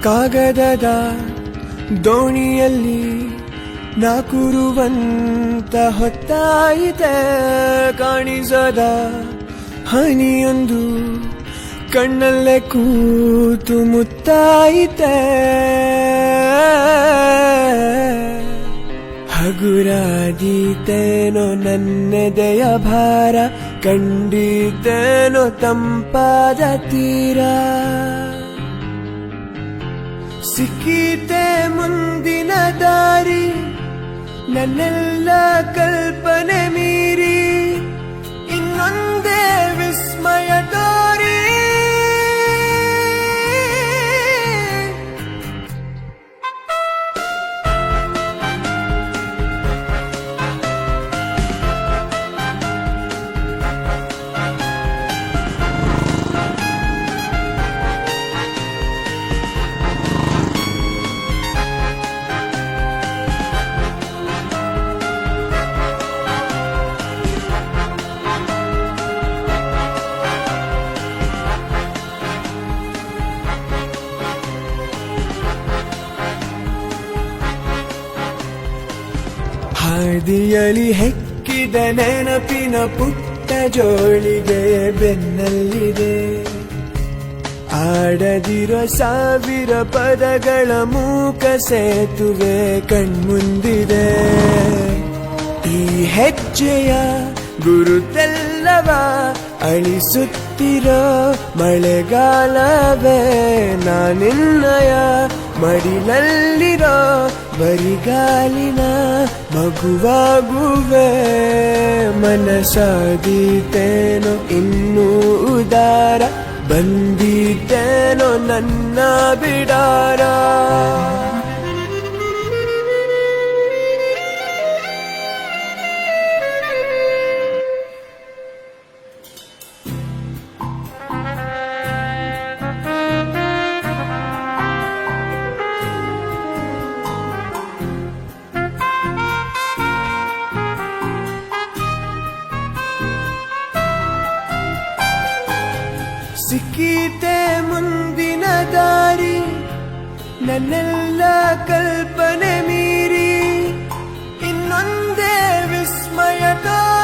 ಕಾಗದದ ದೋಣಿಯಲ್ಲಿ ನಾ ಕೂರುವಂತ ಹೊತ್ತಾಯಿತೆ, ಕಾಣಿಸದ ಹನಿಯೊಂದು ಕಣ್ಣಲ್ಲೇ ಕೂತು ಮುತ್ತಾಯಿತೆ. ಹಗುರಾದೀತೇನೋ ನನ್ನೆದೆಯ ಭಾರ, ಕಂಡಿತೇನೋ ತಂಪಾದ ತೀರ. ಸಿಕ್ಕಿತೆ ಮುಂದಿನ ದಾರಿ, ನನ್ನೆಲ್ಲ ಕಲ್ಪನೆ ಮೀರಿ, ಇನ್ನೊಂದೇ ವಿಸ್ಮಯ ತೋರಿ. ಹಾದಿಯಲಿ ಹೆಕ್ಕಿದ ನೆನಪಿನ ಪುಟ್ಟ ಜೋಳಿಗೆ ಬೆನ್ನಲ್ಲಿದೆ, ಆಡದಿರೋ ಸಾವಿರ ಪದಗಳ ಮೂಕ ಸೇತುವೆ ಕಣ್ಮುಂದಿದೆ. ಈ ಹೆಜ್ಜೆಯ ಗುರುತೆಲ್ಲವ ಅಳಿಸುತ್ತಿರೋ ಮಳೆಗಾಲವೇ, ನಾನಿನ್ನಯ ಮಡಿಲಲ್ಲಿರೋ ಬರಿಗಾಲಿನ ಮಗುವಾಗುವೆ. ಮನಸಾದೀತೇನೋ ಇನ್ನೂ ಉದಾರ, ಬಂದೀತೇನೋ ನನ್ನ ಬಿಡಾರ. ಸಿಕ್ಕಿತೆ ಮುಂದಿನ ದಾರಿ, ನನ್ನೆಲ್ಲ ಕಲ್ಪನೆ ಮೀರಿ, ಇನ್ನೊಂದೇ ವಿಸ್ಮಯ ತೋರಿ.